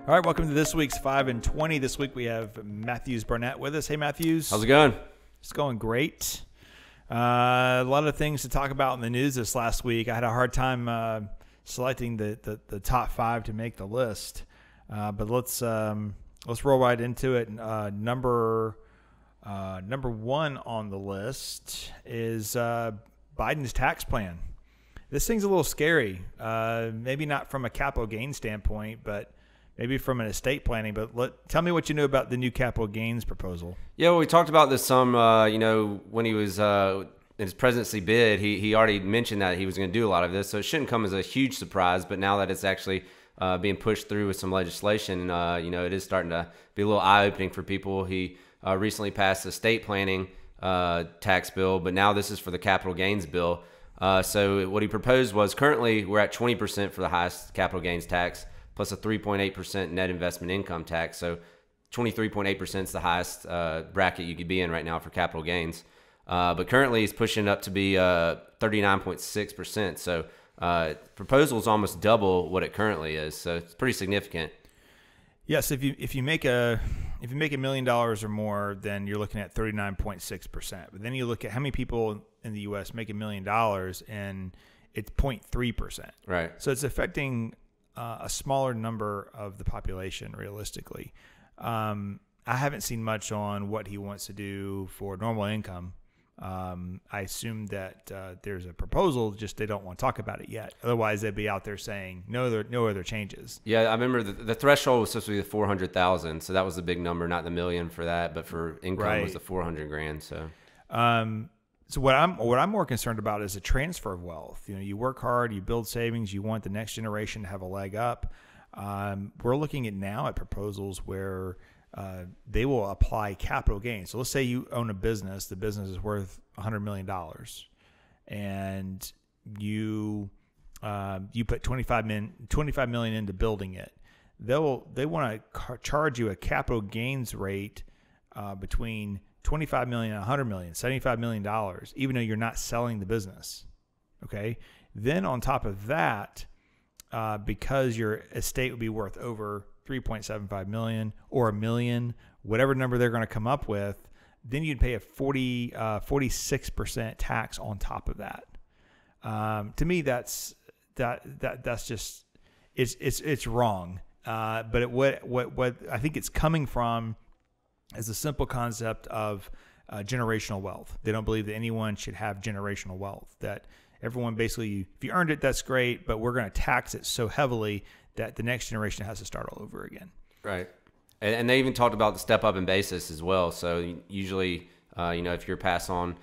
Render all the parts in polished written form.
All right, welcome to this week's 5 and 20. This week we have Matthews Barnett with us. Hey, Matthews. How's it going? It's going great. A lot of things to talk about in the news this last week. I had a hard time selecting the top 5 to make the list, but let's roll right into it. Number 1 on the list is Biden's tax plan. This thing's a little scary. Maybe not from a capital gain standpoint, but maybe from an estate planning. But tell me what you know about the new capital gains proposal. Yeah, well, we talked about this some, when he was in his presidency bid, he already mentioned that he was going to do a lot of this. So it shouldn't come as a huge surprise. But now that it's actually being pushed through with some legislation, it is starting to be a little eye-opening for people. He recently passed the estate planning tax bill, but now this is for the capital gains bill. So what he proposed was currently we're at 20% for the highest capital gains tax, plus a 3.8% net investment income tax. So 23.8% is the highest bracket you could be in right now for capital gains. But currently he's pushing up to be 39.6%. So proposal is almost double what it currently is. So it's pretty significant. Yes, if you make $1 million or more, then you're looking at 39.6%. But then you look at how many people in the U.S. make $1 million, and it's 0.3%. Right. So it's affecting a smaller number of the population, realistically. I haven't seen much on what he wants to do for normal income. I assume that there's a proposal, just they don't want to talk about it yet. Otherwise, they'd be out there saying no other changes. Yeah, I remember the threshold was supposed to be the 400,000, so that was the big number, not the million for that, but for income was the 400 grand. So, so what I'm more concerned about is the transfer of wealth. You work hard, you build savings, you want the next generation to have a leg up. We're looking at proposals where they will apply capital gains. So let's say you own a business. The business is worth $100 million, and you put $25 million into building it. They want to charge you a capital gains rate between $25 million and $100 million, $75 million, even though you're not selling the business. Okay. Then on top of that, because your estate would be worth over $3.75 million or $1 million, whatever number they're going to come up with, then you'd pay a 46% tax on top of that. To me, that's just it's wrong. But what I think it's coming from is a simple concept of generational wealth. They don't believe that anyone should have generational wealth. That everyone basically, if you earned it, that's great, but we're going to tax it so heavily that the next generation has to start all over again. Right. And they even talked about the step up in basis as well. So usually, if you're pass on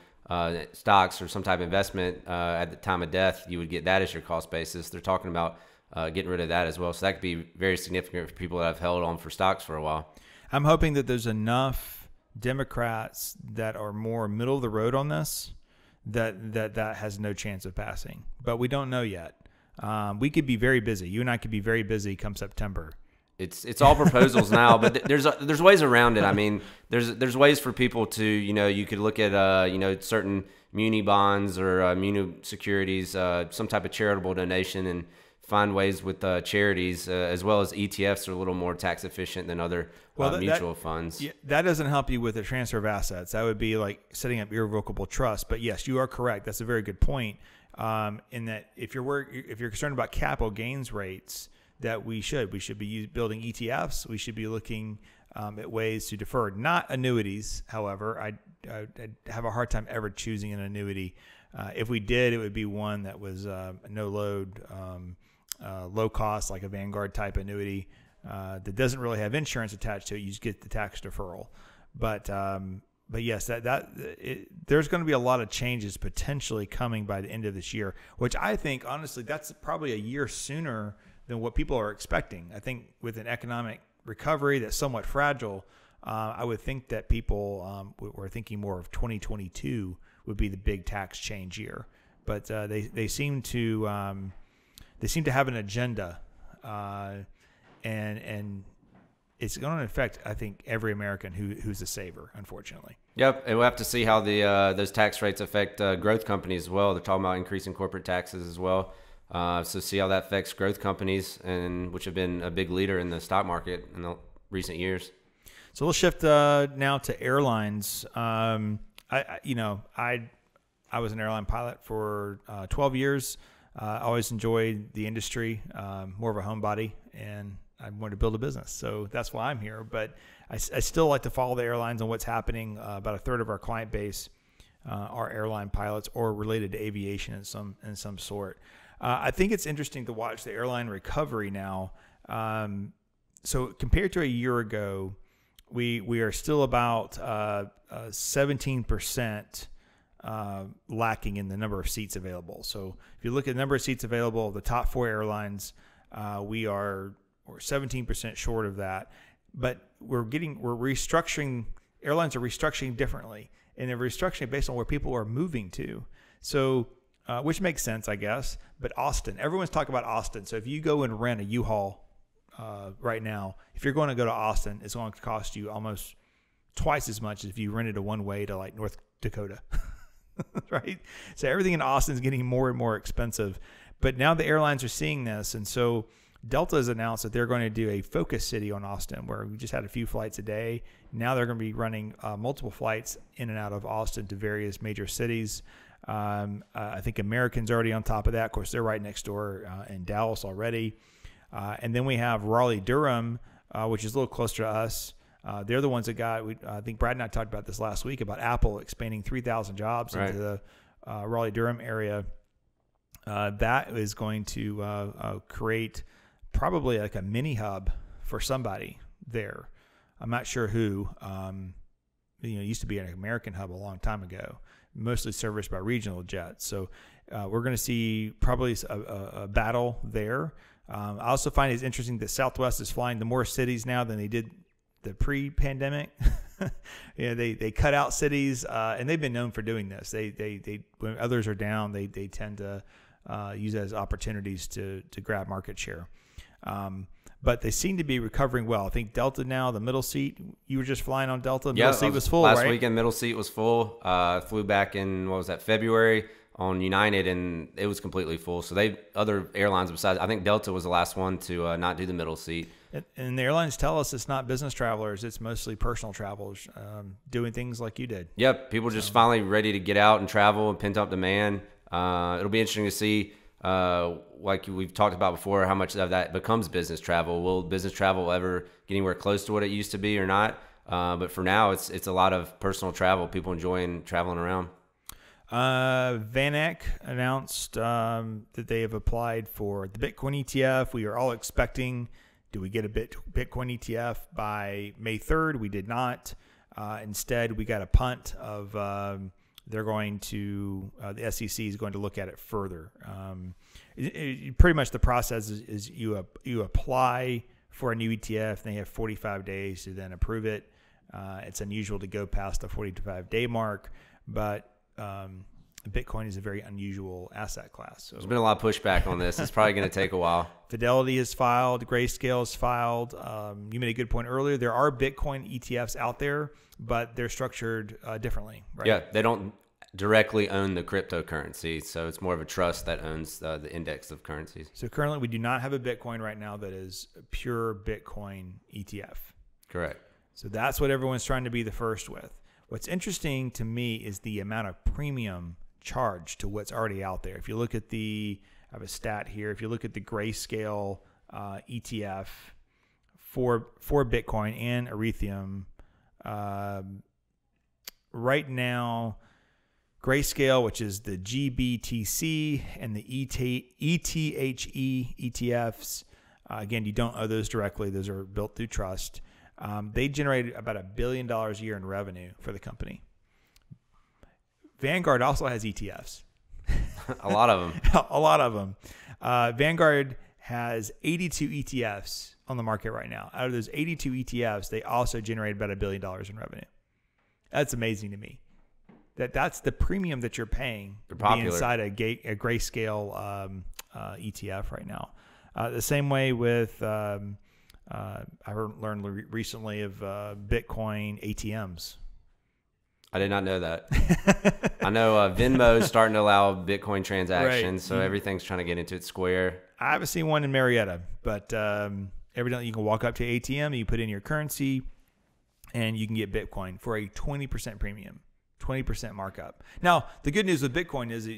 stocks or some type of investment at the time of death, you would get that as your cost basis. They're talking about getting rid of that as well. So that could be very significant for people that have held on for stocks for a while. I'm hoping that there's enough Democrats that are more middle of the road on this that has no chance of passing. But we don't know yet. We could be very busy. You and I could be very busy come September. It's all proposals now, but there's ways around it. I mean, there's ways for people to, you could look at certain muni bonds or muni securities, some type of charitable donation, and find ways with charities as well as ETFs are a little more tax efficient than other mutual funds. Yeah, that doesn't help you with the transfer of assets. That would be like setting up irrevocable trust. But yes, you are correct. That's a very good point. In that if you're concerned about capital gains rates, that we should be building ETFs. We should be looking at ways to defer, not annuities. However, I'd have a hard time ever choosing an annuity. If we did, it would be one that was no load, low cost, like a Vanguard type annuity that doesn't really have insurance attached to it. You just get the tax deferral. But yes, there's going to be a lot of changes potentially coming by the end of this year, which I think, honestly, that's probably a year sooner than what people are expecting. I think with an economic recovery that's somewhat fragile, I would think that people were thinking more of 2022 would be the big tax change year. But they seem to have an agenda, and it's going to affect, I think, every American who's a saver, unfortunately. Yep, and we'll have to see how those tax rates affect growth companies as well. They're talking about increasing corporate taxes as well. So see how that affects growth companies, and which have been a big leader in the stock market in the recent years. So we'll shift now to airlines. I was an airline pilot for 12 years. I always enjoyed the industry, more of a homebody, and I wanted to build a business. So that's why I'm here. But I still like to follow the airlines and what's happening. About a third of our client base are airline pilots or related to aviation in some sort. I think it's interesting to watch the airline recovery now. So compared to a year ago, we are still about 17% lacking in the number of seats available. So if you look at the number of seats available, the top 4 airlines, we're 17% short of that. But we're restructuring. Airlines are restructuring differently, and they're restructuring based on where people are moving to. So, which makes sense, I guess. But Austin, everyone's talking about Austin. So if you go and rent a U-Haul right now, if you're going to go to Austin, it's going to cost you almost twice as much as if you rented a one-way to like North Dakota, right? So everything in Austin is getting more and more expensive. But now the airlines are seeing this, and so Delta has announced that they're going to do a focus city on Austin, where we just had a few flights a day. Now they're going to be running multiple flights in and out of Austin to various major cities. I think American's already on top of that. Of course, they're right next door in Dallas already. And then we have Raleigh-Durham, which is a little closer to us. They're the ones that I think Brad and I talked about this last week about Apple expanding 3,000 jobs into the Raleigh-Durham area. That is going to create probably like a mini hub for somebody there. I'm not sure who. It used to be an American hub a long time ago, mostly serviced by regional jets. So we're going to see probably a battle there. I also find it's interesting that Southwest is flying to more cities now than they did the pre-pandemic. They cut out cities, and they've been known for doing this. They when others are down, they tend to use it as opportunities to grab market share. But they seem to be recovering well. I think Delta now, the middle seat, you were just flying on Delta. Middle seat was full, last right? weekend, middle seat was full. Flew back in, February on United, and it was completely full. So other airlines besides, I think Delta was the last one to not do the middle seat. And the airlines tell us it's not business travelers. It's mostly personal travelers doing things like you did. Yep. People just finally ready to get out and travel and pent up demand. It'll be interesting to see, like we've talked about before, how much of that becomes business travel. Will business travel ever get anywhere close to what it used to be or not? But for now, it's a lot of personal travel, people enjoying traveling around. VanEck announced that they have applied for the Bitcoin ETF. We are all expecting, do we get a Bitcoin ETF by May 3rd? We did not. Instead, we got a punt of they're going to, the SEC is going to look at it further. Pretty much the process is you apply for a new ETF, and they have 45 days to then approve it. It's unusual to go past the 45-day mark, but Bitcoin is a very unusual asset class. So there's been a lot of pushback on this. It's probably going to take a while. Fidelity has filed. Grayscale has filed. You made a good point earlier. There are Bitcoin ETFs out there, but they're structured differently, right? Yeah, they don't directly own the cryptocurrency, so it's more of a trust that owns the index of currencies. So currently, we do not have a Bitcoin right now that is a pure Bitcoin ETF. Correct. So that's what everyone's trying to be the first with. What's interesting to me is the amount of premium charged to what's already out there. If you look at I have a stat here. If you look at the Grayscale ETF for Bitcoin and Ethereum, right now, Grayscale, which is the GBTC and the ETHE ETFs, again, you don't owe those directly. Those are built through trust. They generated about $1 billion a year in revenue for the company. Vanguard also has ETFs. A lot of them. A lot of them. Vanguard has 82 ETFs on the market right now. Out of those 82 ETFs, they also generate about $1 billion in revenue. That's amazing to me. That's the premium that you're paying to be inside a Grayscale ETF right now. The same way with I learned recently of Bitcoin ATMs. I did not know that. I know Venmo is starting to allow Bitcoin transactions, so everything's trying to get into it Square. I haven't seen one in Marietta, but evidently you can walk up to ATM, you put in your currency, and you can get Bitcoin for a 20% premium, 20% markup. Now, the good news with Bitcoin is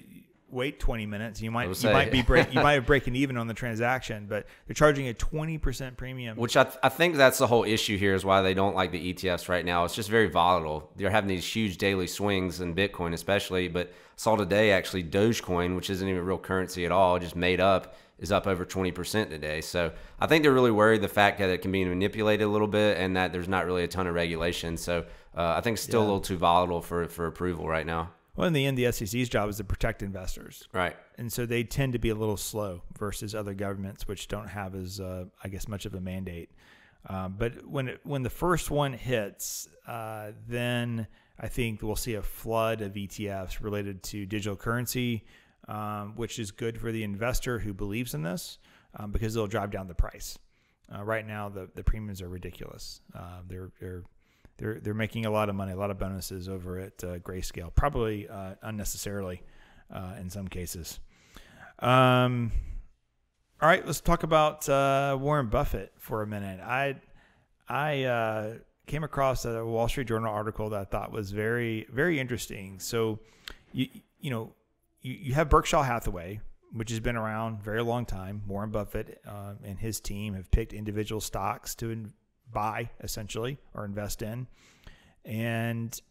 wait 20 minutes. You might be breaking even on the transaction, but they're charging a 20% premium. Which I think that's the whole issue here is why they don't like the ETFs right now. It's just very volatile. They're having these huge daily swings in Bitcoin especially, but I saw today actually Dogecoin, which isn't even real currency at all, just made up, is up over 20% today. So I think they're really worried the fact that it can be manipulated a little bit and that there's not really a ton of regulation. So I think it's still a little too volatile for approval right now. Well, in the end, the SEC's job is to protect investors. Right. And so they tend to be a little slow versus other governments, which don't have as, I guess, much of a mandate. But when the first one hits, then I think we'll see a flood of ETFs related to digital currency, which is good for the investor who believes in this because it'll drive down the price. Right now, the premiums are ridiculous. They're making a lot of money, a lot of bonuses over at Grayscale, probably unnecessarily in some cases. All right, let's talk about Warren Buffett for a minute. I came across a Wall Street Journal article that I thought was very, very interesting. So, you have Berkshire Hathaway, which has been around a very long time. Warren Buffett and his team have picked individual stocks to buy essentially or invest in, and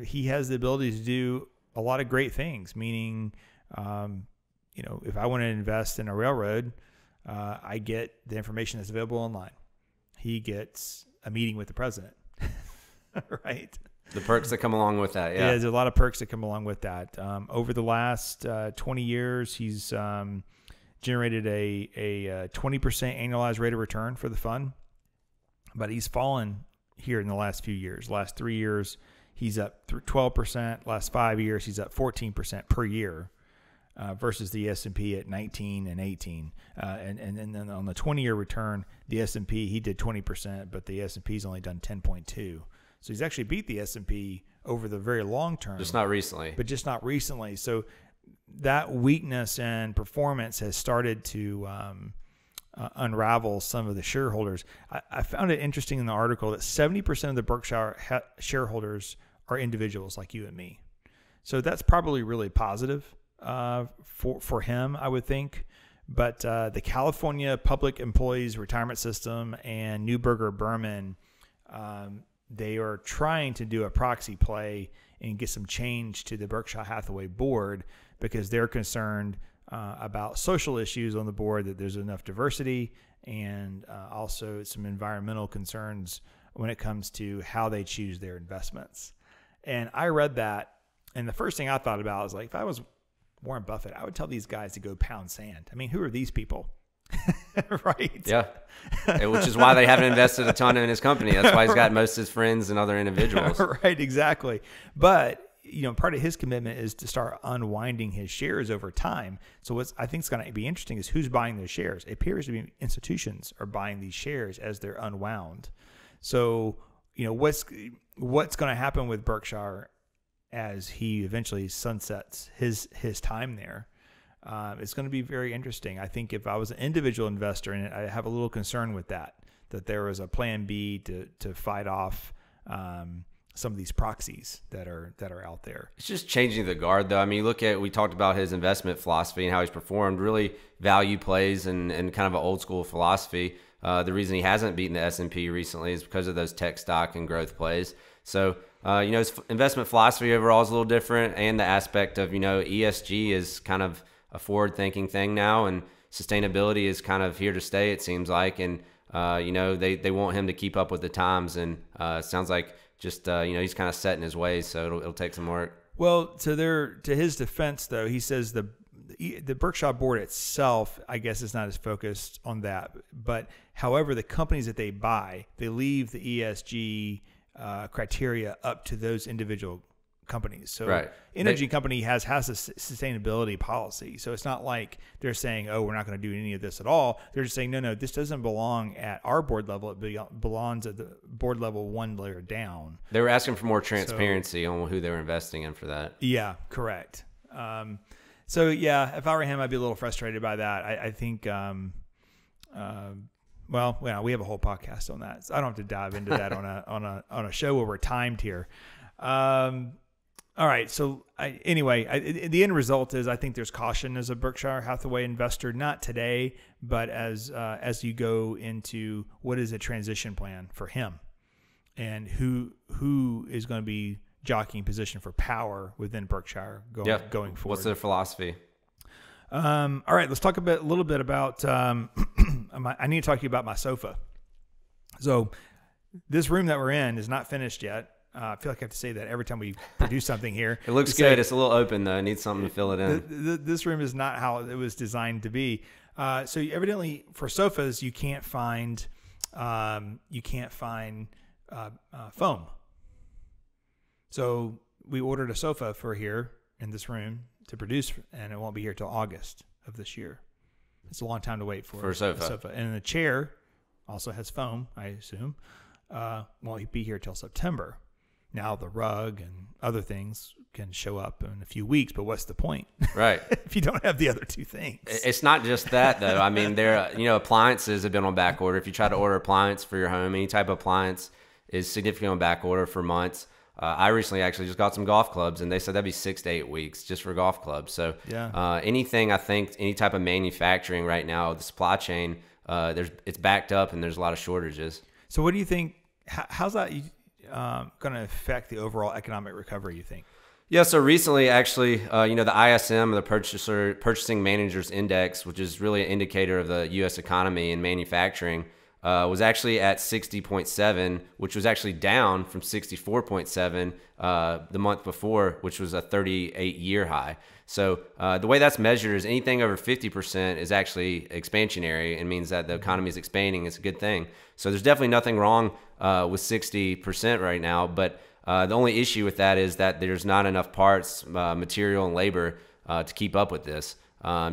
he has the ability to do a lot of great things, meaning if I want to invest in a railroad, I get the information that's available online. He gets a meeting with the president. Right, the perks that come along with that. Yeah, there's a lot of perks that come along with that. Over the last 20 years, he's generated a 20% annualized rate of return for the fund. But he's fallen here in the last few years. Last 3 years, he's up 12%. Last 5 years, he's up 14% per year versus the S&P at 19 and 18. And then on the 20-year return, the S&P, he did 20%, but the S&P's only done 10.2. So he's actually beat the S&P over the very long term. Just not recently. But just not recently. So that weakness in performance has started to unravel some of the shareholders. I found it interesting in the article that 70% of the Berkshire shareholders are individuals like you and me. So that's probably really positive for him, I would think. But the California Public Employees Retirement System and Neuberger Berman, they are trying to do a proxy play and get some change to the Berkshire Hathaway board because they're concerned about social issues on the board, that there's enough diversity, and also some environmental concerns when it comes to how they choose their investments. And I read that, and the first thing I thought about was like, if I was Warren Buffett, I would tell these guys to go pound sand. I mean, who are these people? Right? Yeah. Which is why they haven't invested a ton in his company. That's why he's got most of his friends and other individuals. Right, exactly. But part of his commitment is to start unwinding his shares over time. So what I think is going to be interesting is who's buying those shares. It appears to be institutions are buying these shares as they're unwound. So, what's going to happen with Berkshire as he eventually sunsets his time there? It's going to be very interesting. I think if I was an individual investor in it, I have a little concern with that there is a plan B to fight off some of these proxies that are out there. It's just changing the guard, though. I mean, we talked about his investment philosophy and how he's performed, really value plays and kind of an old school philosophy. The reason he hasn't beaten the S&P recently is because of those tech stock and growth plays. So, his investment philosophy overall is a little different, and the aspect of, ESG is kind of a forward-thinking thing now, and sustainability is kind of here to stay, it seems like. And, they want him to keep up with the times, and it sounds like just, he's kind of set in his ways, so it'll take some work. Well, to his defense, though, he says the Berkshire board itself, I guess, is not as focused on that. But however, the companies that they buy, they leave the ESG criteria up to those individual companies. So right. energy company has a sustainability policy. So it's not like they're saying, oh, we're not going to do any of this at all. They're just saying, no, this doesn't belong at our board level. It belongs at the board level one layer down. They were asking for more transparency on who they were investing in for that. Yeah, correct. So yeah, if I were him, I'd be a little frustrated by that. I think, well, we have a whole podcast on that, so I don't have to dive into that on a show where we're timed here. All right. So the end result is I think there's caution as a Berkshire Hathaway investor, not today, but as you go into what is a transition plan for him and who is going to be jockeying position for power within Berkshire going forward. What's their philosophy? All right. Let's talk a little bit about, I need to talk to you about my sofa. So this room that we're in is not finished yet. I feel like I have to say that every time we produce something here. It looks good. It's a little open though. It needs something to fill it in. This room is not how it was designed to be. So evidently for sofas, you can't find foam. So we ordered a sofa for here in this room to produce, and it won't be here till August of this year. It's a long time to wait for a sofa. And the chair also has foam, I assume. Won't be here till September. Now the rug and other things can show up in a few weeks, but what's the point? Right. If you don't have the other two things. It's not just that though. I mean, appliances have been on back order. If you try to order appliance for your home, any type of appliance is significantly on back order for months. I recently actually just got some golf clubs, and they said that'd be 6 to 8 weeks just for golf clubs. So anything, I think, any type of manufacturing right now, the supply chain, it's backed up, and there's a lot of shortages. So what do you think? How's that going to affect the overall economic recovery, you think? Yeah, so recently, actually, the ISM, the Purchasing Managers Index, which is really an indicator of the U.S. economy and manufacturing, was actually at 60.7, which was actually down from 64.7 the month before, which was a 38-year high. So the way that's measured is anything over 50% is actually expansionary. It means that the economy is expanding. It's a good thing. So there's definitely nothing wrong with 60% right now. But the only issue with that is that there's not enough parts, material, and labor to keep up with this,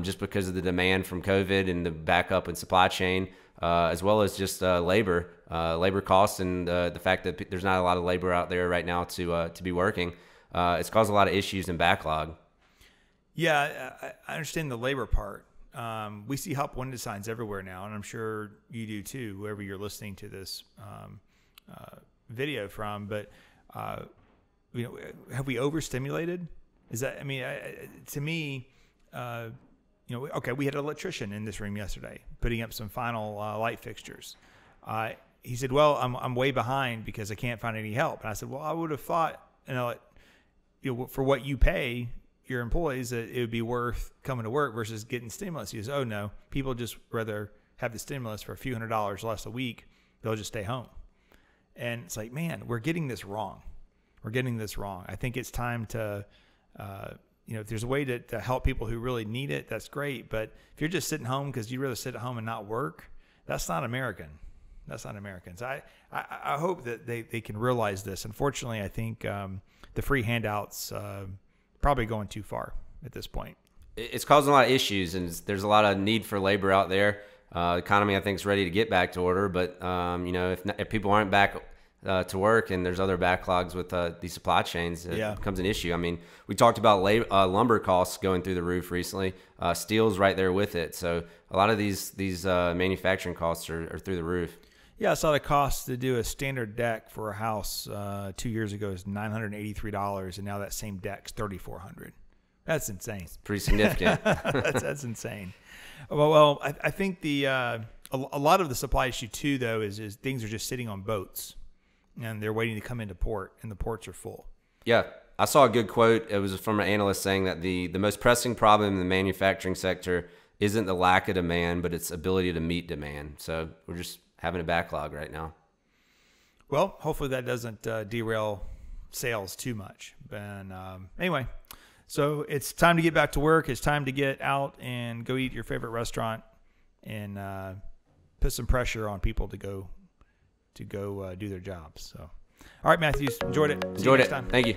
just because of the demand from COVID and the backup in supply chain. As well as just labor costs and the fact that there's not a lot of labor out there right now to be working. It's caused a lot of issues and backlog. Yeah, I understand the labor part. We see help window signs everywhere now, and I'm sure you do too, whoever you're listening to this video from. But have we overstimulated? Is that? I mean, to me. We had an electrician in this room yesterday putting up some final light fixtures. He said, well, I'm way behind because I can't find any help. And I said, well, I would have thought, for what you pay your employees, that it would be worth coming to work versus getting stimulus. He says, oh, no, people just rather have the stimulus for a few $100s less a week. They'll just stay home. And it's like, man, we're getting this wrong. I think it's time to... if there's a way to help people who really need it, that's great. But if you're just sitting home because you'd rather sit at home and not work, that's not American. So I hope that they can realize this. Unfortunately, I think the free handouts probably going too far at this point. It's causing a lot of issues, and there's a lot of need for labor out there. The economy, I think, is ready to get back to order. But, if people aren't back to work and there's other backlogs with these supply chains, it becomes an issue. I mean, we talked about lumber costs going through the roof recently. Steel's right there with it. So a lot of these manufacturing costs are through the roof. Yeah, I saw the cost to do a standard deck for a house 2 years ago is $983, and now that same deck's $3,400. That's insane. It's pretty significant. that's insane. Well, I think a lot of the supply issue too, though, is things are just sitting on boats. And they're waiting to come into port, and the ports are full. Yeah, I saw a good quote. It was from an analyst saying that the most pressing problem in the manufacturing sector isn't the lack of demand, but its ability to meet demand. So we're just having a backlog right now. Well, hopefully that doesn't derail sales too much. And anyway, so it's time to get back to work. It's time to get out and go eat your favorite restaurant and put some pressure on people to go do their jobs. So, all right, Matthews, enjoyed it. Enjoyed it. Thank you.